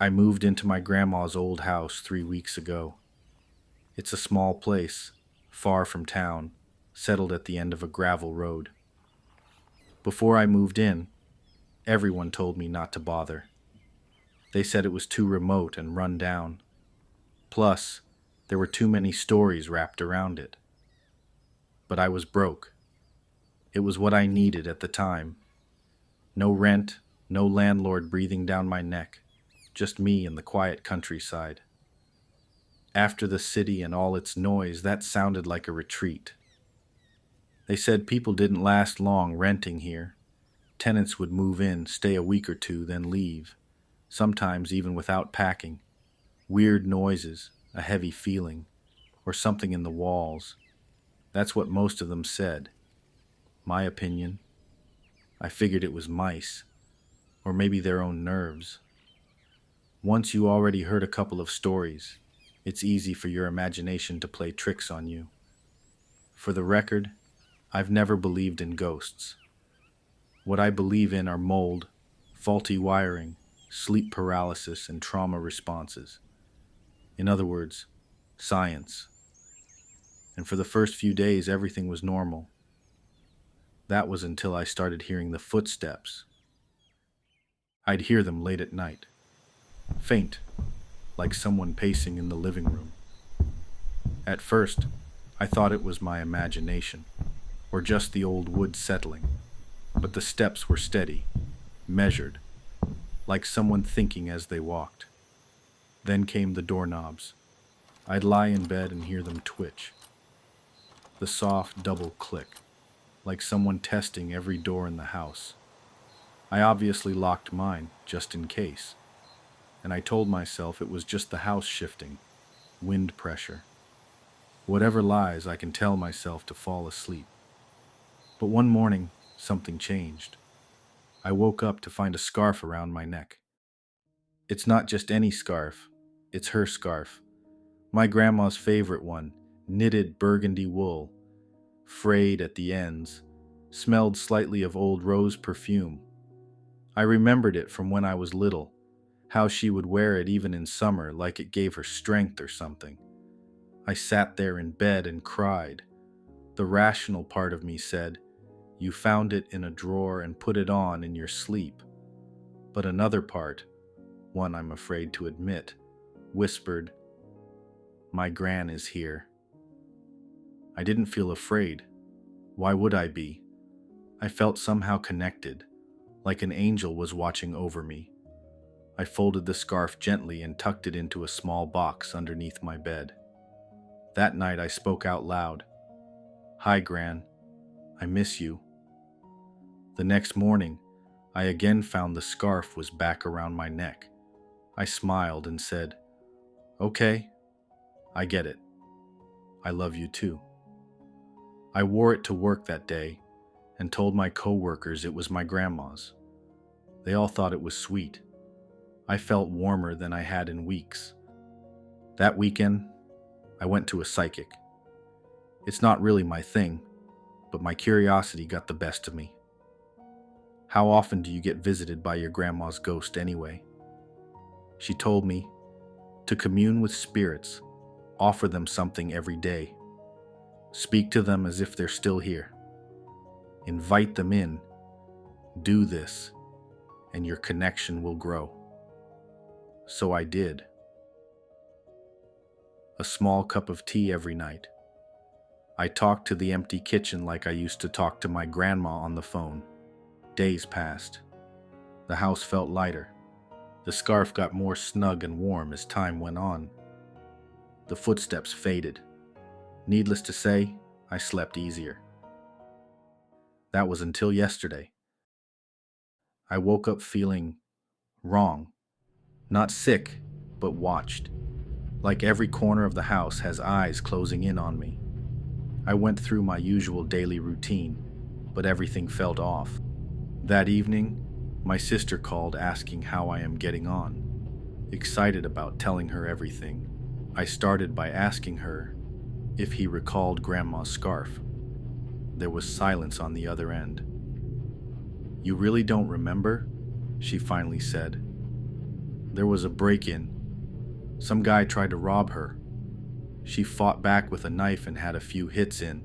I moved into my grandma's old house 3 weeks ago. It's a small place, far from town, settled at the end of a gravel road. Before I moved in, everyone told me not to bother. They said it was too remote and run down. Plus, there were too many stories wrapped around it. But I was broke. It was what I needed at the time. No rent, no landlord breathing down my neck, just me and the quiet countryside. After the city and all its noise, that sounded like a retreat. They said people didn't last long renting here. Tenants would move in, stay a week or two, then leave, sometimes even without packing. Weird noises, a heavy feeling, or something in the walls. That's what most of them said. My opinion, I figured it was mice, or maybe their own nerves. Once you already heard a couple of stories, it's easy for your imagination to play tricks on you. For the record, I've never believed in ghosts. What I believe in are mold, faulty wiring, sleep paralysis, and trauma responses. In other words, science. And for the first few days, everything was normal. That was until I started hearing the footsteps. I'd hear them late at night, faint, like someone pacing in the living room. At first, I thought it was my imagination, or just the old wood settling, but the steps were steady, measured, like someone thinking as they walked. Then came the doorknobs. I'd lie in bed and hear them twitch. The soft double click, like someone testing every door in the house. I obviously locked mine, just in case, and I told myself it was just the house shifting, wind pressure. Whatever lies, I can tell myself to fall asleep. But one morning, something changed. I woke up to find a scarf around my neck. It's not just any scarf, it's her scarf. My grandma's favorite one, knitted burgundy wool, frayed at the ends, smelled slightly of old rose perfume. I remembered it from when I was little, how she would wear it even in summer like it gave her strength or something. I sat there in bed and cried. The rational part of me said, "You found it in a drawer and put it on in your sleep." But another part, one I'm afraid to admit, whispered, "My Gran is here." I didn't feel afraid. Why would I be? I felt somehow connected, like an angel was watching over me. I folded the scarf gently and tucked it into a small box underneath my bed. That night I spoke out loud. "Hi, Gran. I miss you." The next morning, I again found the scarf was back around my neck. I smiled and said, "Okay, I get it. I love you too." I wore it to work that day and told my coworkers it was my grandma's. They all thought it was sweet. I felt warmer than I had in weeks. That weekend, I went to a psychic. It's not really my thing, but my curiosity got the best of me. How often do you get visited by your grandma's ghost anyway? She told me to commune with spirits, offer them something every day. Speak to them as if they're still here. Invite them in. Do this, and your connection will grow. So I did. A small cup of tea every night. I talked to the empty kitchen like I used to talk to my grandma on the phone. Days passed. The house felt lighter. The scarf got more snug and warm as time went on. The footsteps faded. Needless to say, I slept easier. That was until yesterday. I woke up feeling wrong. Not sick, but watched. Like every corner of the house has eyes closing in on me. I went through my usual daily routine, but everything felt off. That evening, my sister called asking how I am getting on. Excited about telling her everything, I started by asking her if he recalled Grandma's scarf. There was silence on the other end. "You really don't remember?" she finally said. There was a break-in. Some guy tried to rob her. She fought back with a knife and had a few hits in,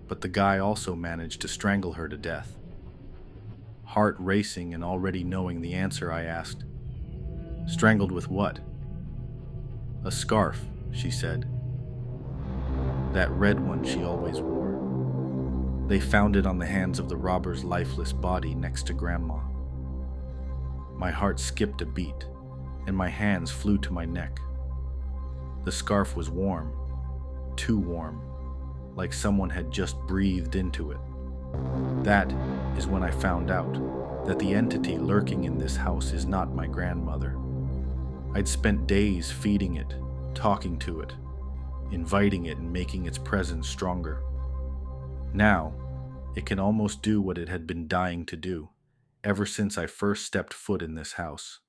but the guy also managed to strangle her to death. Heart racing and already knowing the answer, I asked, "Strangled with what?" "A scarf," she said. "That red one she always wore. They found it on the hands of the robber's lifeless body next to Grandma." My heart skipped a beat, and my hands flew to my neck. The scarf was warm, too warm, like someone had just breathed into it. That is when I found out that the entity lurking in this house is not my grandmother. I'd spent days feeding it, talking to it, inviting it and making its presence stronger. Now, it can almost do what it had been dying to do, ever since I first stepped foot in this house.